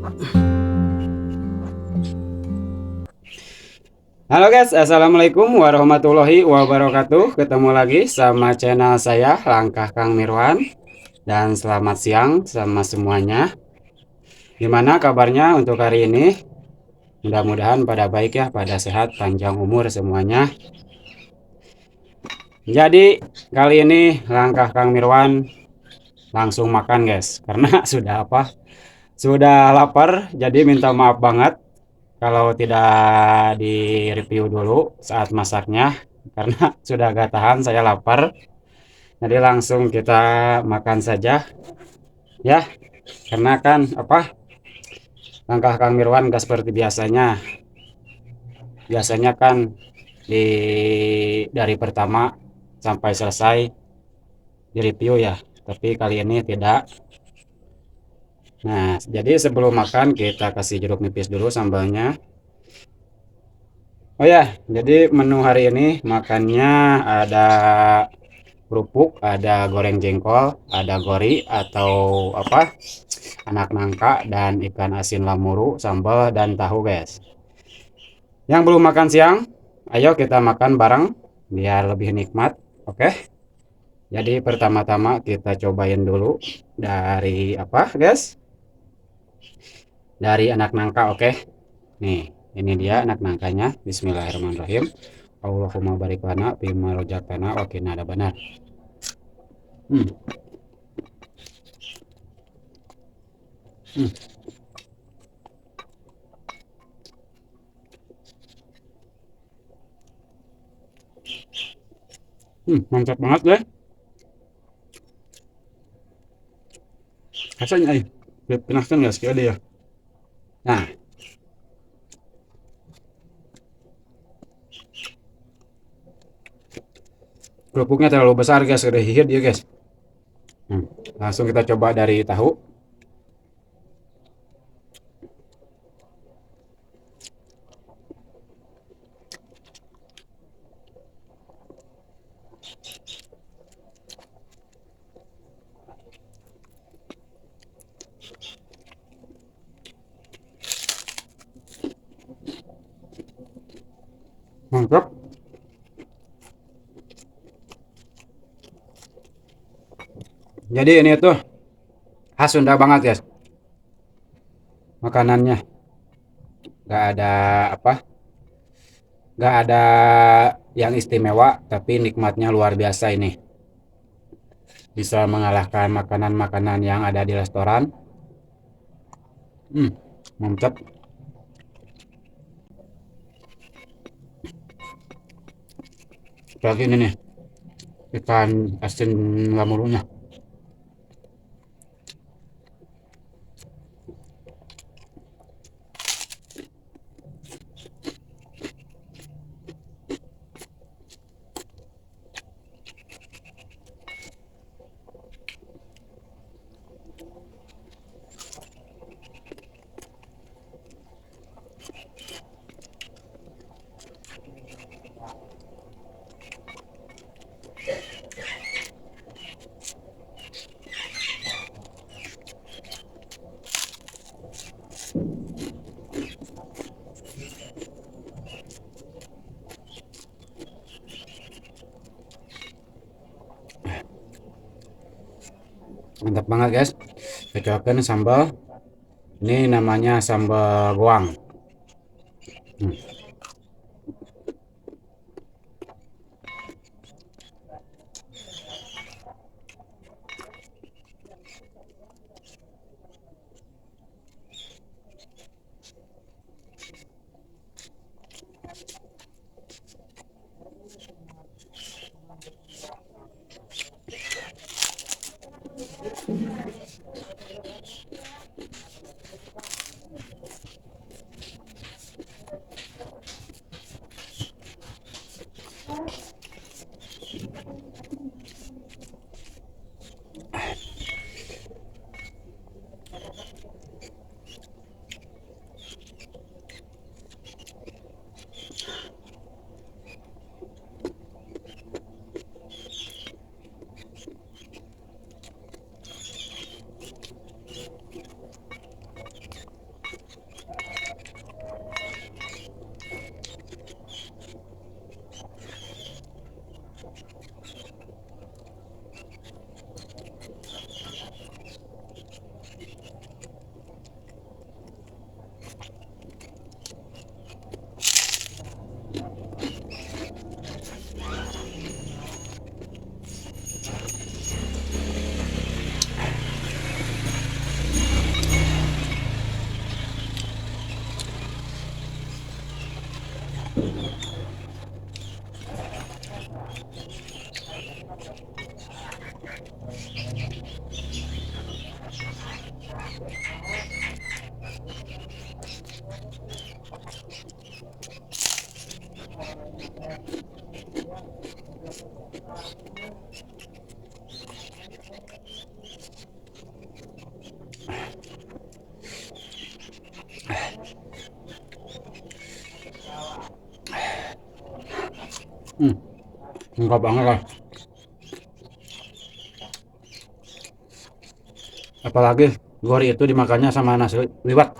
Halo guys, assalamualaikum warahmatullahi wabarakatuh. Ketemu lagi sama channel saya Langkah Kang Mirwan. Dan selamat siang sama semuanya. Gimana kabarnya untuk hari ini? Mudah-mudahan pada baik ya, pada sehat, panjang umur semuanya. Jadi kali ini Langkah Kang Mirwan langsung makan guys. Karena sudah apa? Sudah lapar, jadi minta maaf banget kalau tidak di review dulu saat masaknya. Karena sudah gak tahan, saya lapar. Jadi langsung kita makan saja ya, karena kan apa, langkah Kang Mirwan gak seperti biasanya. Biasanya kan di dari pertama sampai selesai di review ya, tapi kali ini tidak. Nah, jadi sebelum makan kita kasih jeruk nipis dulu sambalnya. Oh ya, jadi menu hari ini makannya ada kerupuk, ada goreng jengkol, ada gori atau apa, anak nangka, dan ikan asin lamuru, sambal, dan tahu guys. Yang belum makan siang, ayo kita makan bareng biar lebih nikmat. Oke. Jadi pertama-tama kita cobain dulu dari apa guys? Dari anak nangka, oke. Nih, ini dia anak nangkanya. Bismillahirrahmanirrahim. Allahumma barik lana bima rojakana wa qina adzabannar. Hmm, hmm, mantap banget deh. Rasanya penasaran nggak sekali ya. Nah, kerupuknya terlalu besar guys, udah hihit ya guys. Hmm, langsung kita coba dari tahu. Mantap. Jadi ini tuh khas Sunda banget guys. Makanannya nggak ada apa, nggak ada yang istimewa, tapi nikmatnya luar biasa ini. Bisa mengalahkan makanan-makanan yang ada di restoran. Hmm, mantap. Lagi ini nih, ikan asin lamurunya. Mantap banget guys. Kita cobain sambal. Ini namanya sambal goang. Hmm. Hmm, enggak banget lah. Apalagi gori itu dimakannya sama nasi liwet.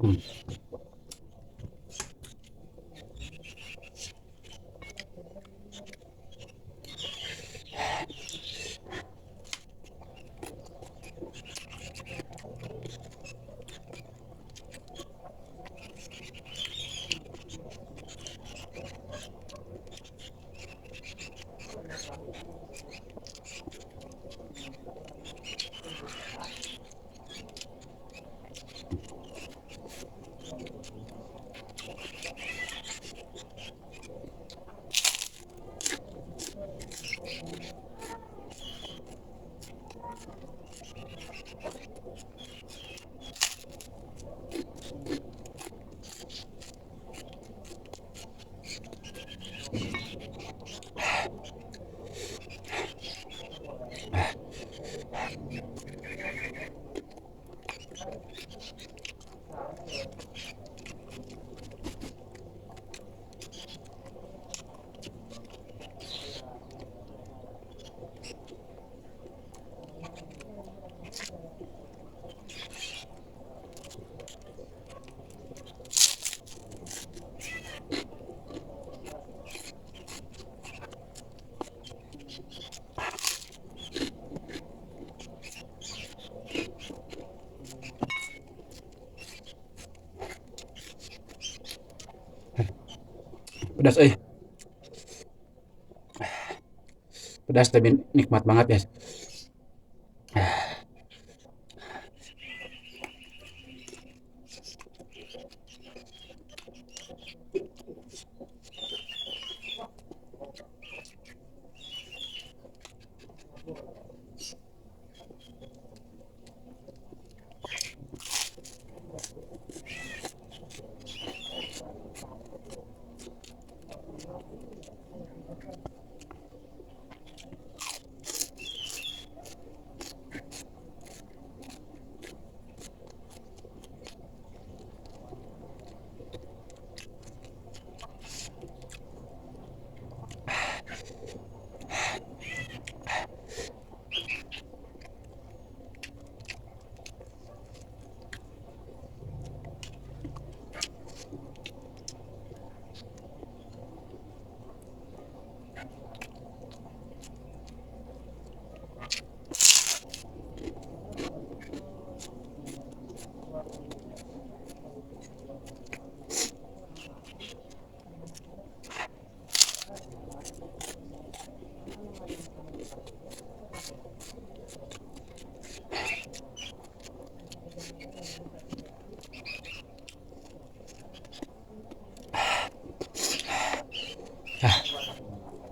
Hmm, pedas pedas tapi nikmat banget guys.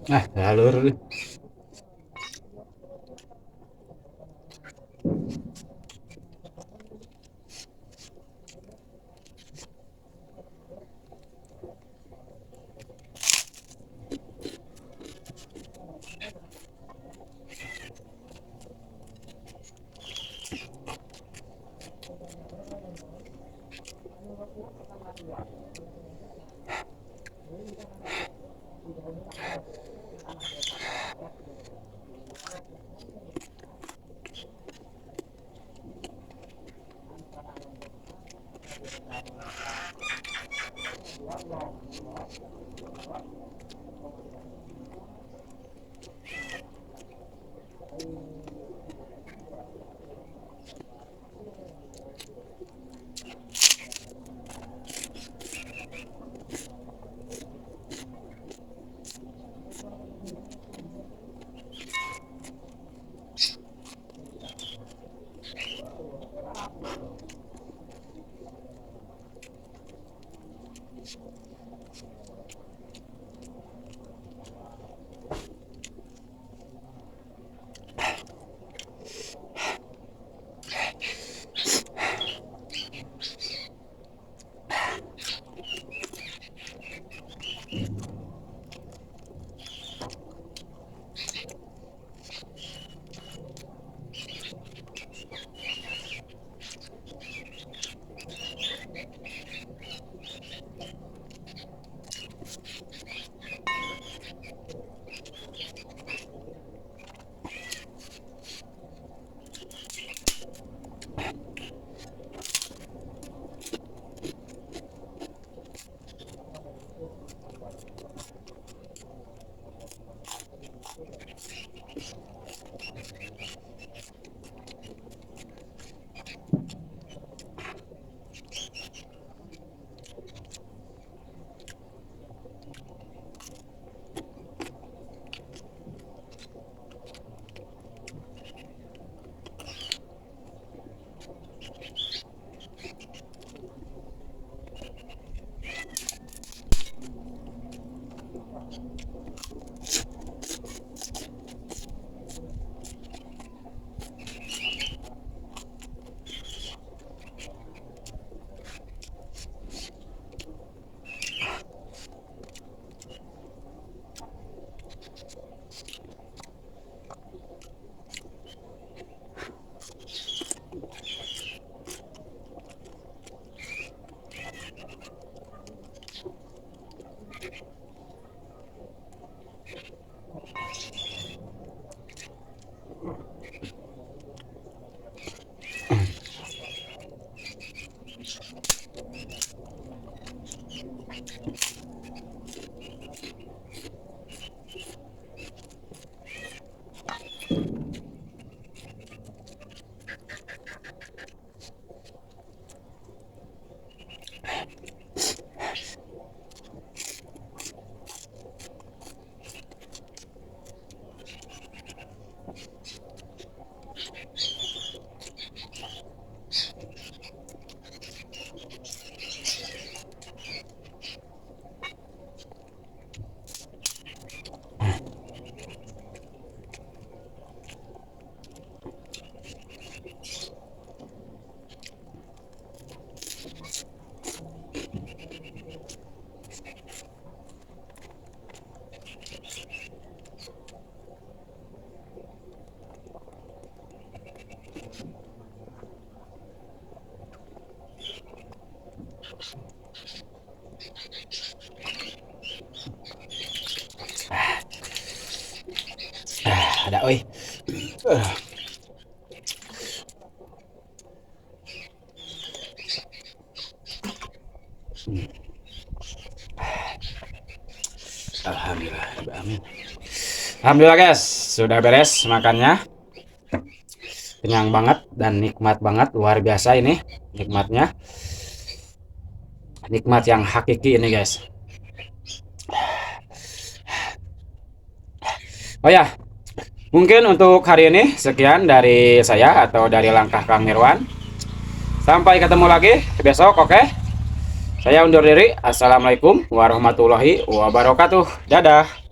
Jalur. Ada oi. Alhamdulillah, amin. Alhamdulillah guys, sudah beres makannya. Kenyang banget dan nikmat banget, luar biasa ini nikmatnya. Nikmat yang hakiki ini guys. Oh ya, mungkin untuk hari ini sekian dari saya atau dari Langkah Kang Mirwan. Sampai ketemu lagi besok, oke? Saya undur diri. Assalamualaikum warahmatullahi wabarakatuh. Dadah.